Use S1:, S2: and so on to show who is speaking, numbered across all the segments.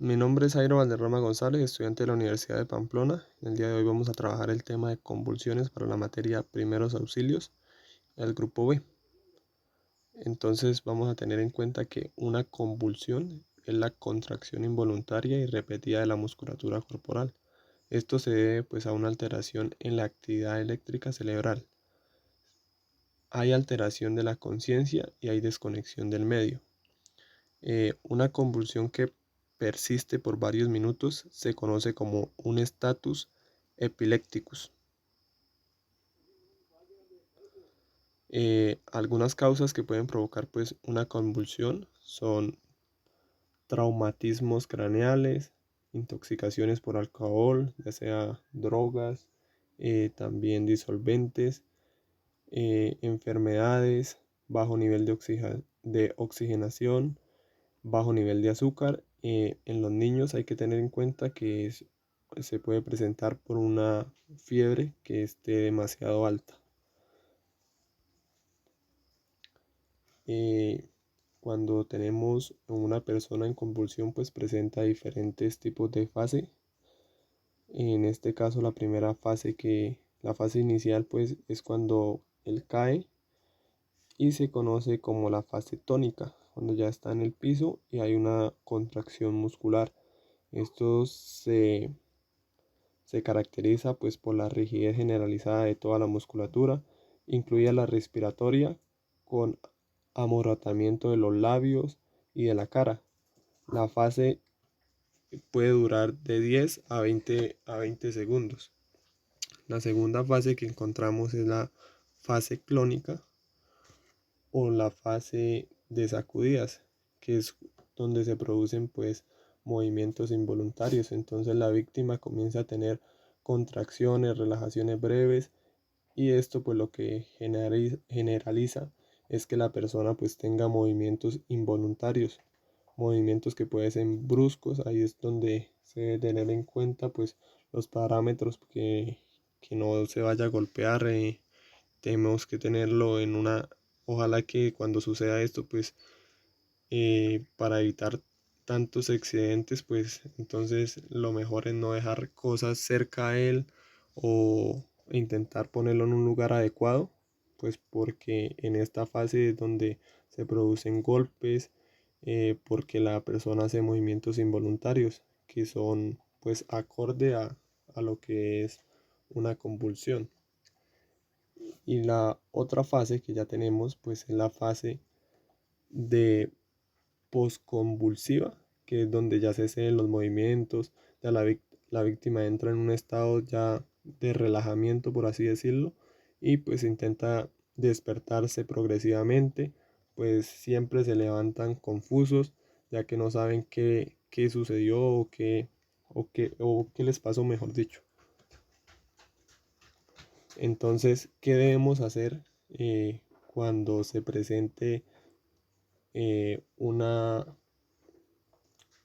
S1: Mi nombre es Jairo Valderrama González, estudiante de la Universidad de Pamplona. El día de hoy vamos a trabajar el tema de convulsiones para la materia Primeros Auxilios, el grupo B. Entonces vamos a tener en cuenta que una convulsión es la contracción involuntaria y repetida de la musculatura corporal. Esto se debe pues a una alteración en la actividad eléctrica cerebral. Hay alteración de la conciencia y hay desconexión del medio. Una convulsión que persiste por varios minutos se conoce como un status epilepticus. Algunas causas que pueden provocar pues una convulsión son traumatismos craneales, intoxicaciones por alcohol, ya sea drogas, también disolventes, enfermedades, bajo nivel de oxigenación, bajo nivel de azúcar. En los niños hay que tener en cuenta que se puede presentar por una fiebre que esté demasiado alta. Eh, Cuando tenemos una persona en convulsión, pues presenta diferentes tipos de fase. En este caso, la fase inicial, pues es cuando él cae y se conoce como la fase tónica, cuando ya está en el piso y hay una contracción muscular. Esto se caracteriza pues por la rigidez generalizada de toda la musculatura, incluida la respiratoria, con amoratamiento de los labios y de la cara. La fase puede durar de 10 a 20 segundos. La segunda fase que encontramos es la fase clónica o la fase de sacudidas, que es donde se producen pues movimientos involuntarios. Entonces la víctima comienza a tener contracciones, relajaciones breves y esto pues lo que generaliza es que la persona pues tenga movimientos involuntarios, movimientos que pueden ser bruscos. Ahí es donde se debe tener en cuenta pues los parámetros que no se vaya a golpear. Tenemos que tenerlo en una, ojalá que cuando suceda esto, pues para evitar tantos accidentes, pues entonces lo mejor es no dejar cosas cerca a él o intentar ponerlo en un lugar adecuado, pues porque en esta fase es donde se producen golpes, porque la persona hace movimientos involuntarios que son pues acorde a lo que es una convulsión. Y la otra fase que ya tenemos, pues es la fase de posconvulsiva, que es donde ya se ceden los movimientos, ya la víctima entra en un estado ya de relajamiento, por así decirlo, y pues intenta despertarse progresivamente, pues siempre se levantan confusos, ya que no saben qué sucedió o qué les pasó, mejor dicho. Entonces, ¿qué debemos hacer cuando se presente una,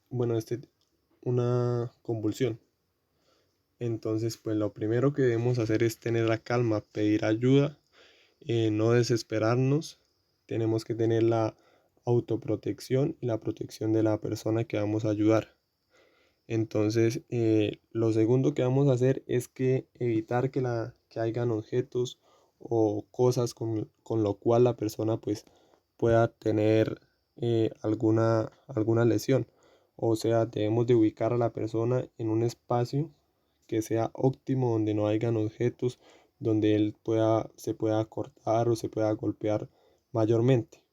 S1: bueno, una convulsión? Entonces, pues lo primero que debemos hacer es tener la calma, pedir ayuda, no desesperarnos. Tenemos que tener la autoprotección y la protección de la persona que vamos a ayudar. Entonces, lo segundo que vamos a hacer es que evitar que hayan objetos o cosas con lo cual la persona pues pueda tener alguna lesión. O sea, debemos de ubicar a la persona en un espacio que sea óptimo, donde no hayan objetos, donde se pueda cortar o se pueda golpear mayormente.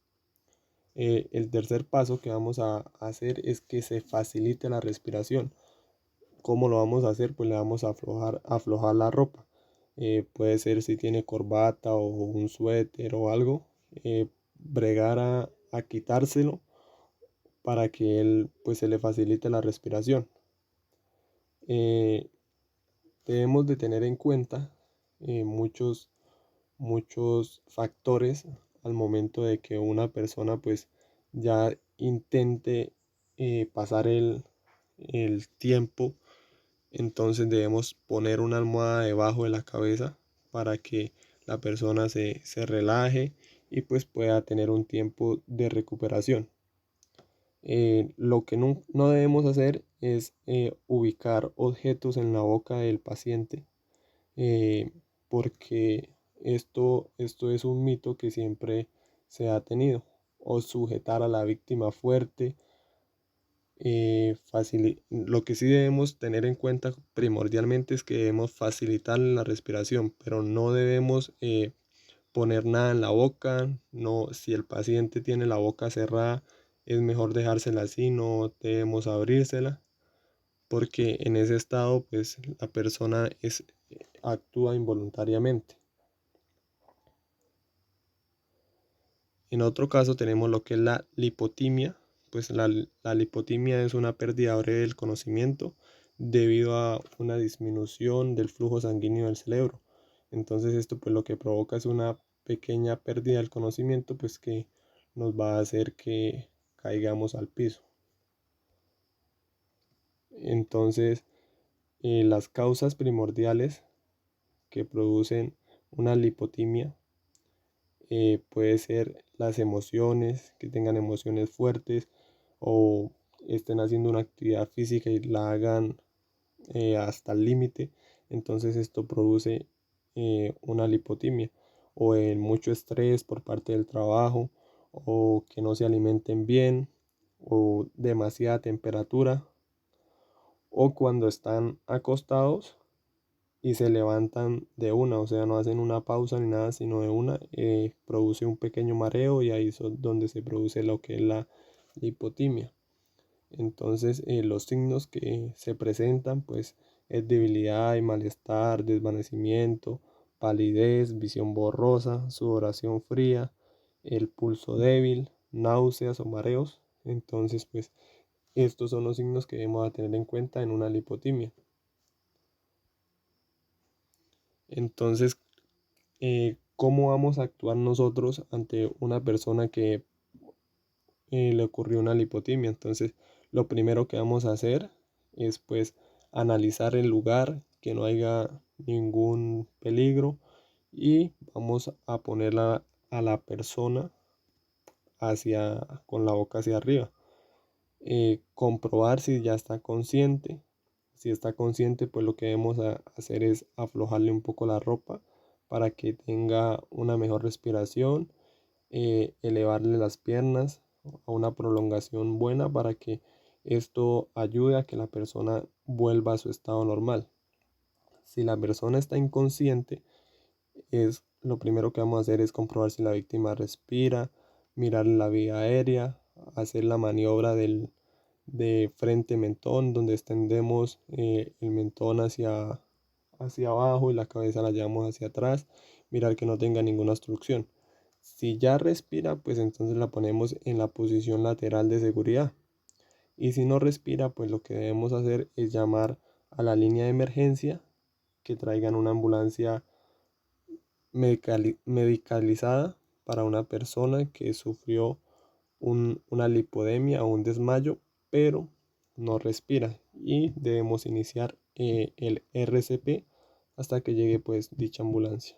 S1: El tercer paso que vamos a hacer es que se facilite la respiración. ¿Cómo lo vamos a hacer? Pues le vamos a aflojar la ropa. Puede ser si tiene corbata o un suéter o algo, bregar a quitárselo para que él pues se le facilite la respiración. Eh, Debemos de tener en cuenta muchos factores al momento de que una persona pues ya intente pasar el tiempo. Entonces debemos poner una almohada debajo de la cabeza para que la persona se relaje y pues pueda tener un tiempo de recuperación. Lo que no debemos hacer es ubicar objetos en la boca del paciente, eh, porque esto es un mito que siempre se ha tenido, o sujetar a la víctima fuerte. Lo que sí debemos tener en cuenta primordialmente es que debemos facilitar la respiración, pero no debemos poner nada en la boca. No, si el paciente tiene la boca cerrada, es mejor dejársela así, no debemos abrírsela, porque en ese estado, pues la persona actúa involuntariamente. En otro caso tenemos lo que es la lipotimia. Pues la lipotimia es una pérdida breve del conocimiento debido a una disminución del flujo sanguíneo del cerebro. Entonces esto pues lo que provoca es una pequeña pérdida del conocimiento, pues que nos va a hacer que caigamos al piso. Entonces las causas primordiales que producen una lipotimia puede ser las emociones, que tengan emociones fuertes o estén haciendo una actividad física y la hagan hasta el límite. Entonces esto produce una lipotimia, o en mucho estrés por parte del trabajo, o que no se alimenten bien, o demasiada temperatura, o cuando están acostados y se levantan de una, o sea, no hacen una pausa ni nada, sino de una, produce un pequeño mareo, y ahí es donde se produce lo que es la hipotimia. Entonces, los signos que se presentan, pues, es debilidad y malestar, desvanecimiento, palidez, visión borrosa, sudoración fría, el pulso débil, náuseas o mareos. Entonces, pues, estos son los signos que debemos tener en cuenta en una lipotimia. Entonces, ¿cómo vamos a actuar nosotros ante una persona que le ocurrió una lipotimia? Entonces, lo primero que vamos a hacer es pues analizar el lugar, que no haya ningún peligro, y vamos a ponerla a la persona con la boca hacia arriba. Comprobar si ya está consciente. Si está consciente, pues lo que debemos hacer es aflojarle un poco la ropa para que tenga una mejor respiración, elevarle las piernas a una prolongación buena para que esto ayude a que la persona vuelva a su estado normal. Si la persona está inconsciente, lo primero que vamos a hacer es comprobar si la víctima respira, mirar la vía aérea, hacer la maniobra de frente mentón, donde extendemos el mentón hacia abajo y la cabeza la llevamos hacia atrás, mirar que no tenga ninguna obstrucción. Si ya respira, pues entonces la ponemos en la posición lateral de seguridad. Y si no respira, pues lo que debemos hacer es llamar a la línea de emergencia, que traigan una ambulancia medicalizada para una persona que sufrió una lipodemia o un desmayo, pero no respira, y debemos iniciar el RCP hasta que llegue pues dicha ambulancia.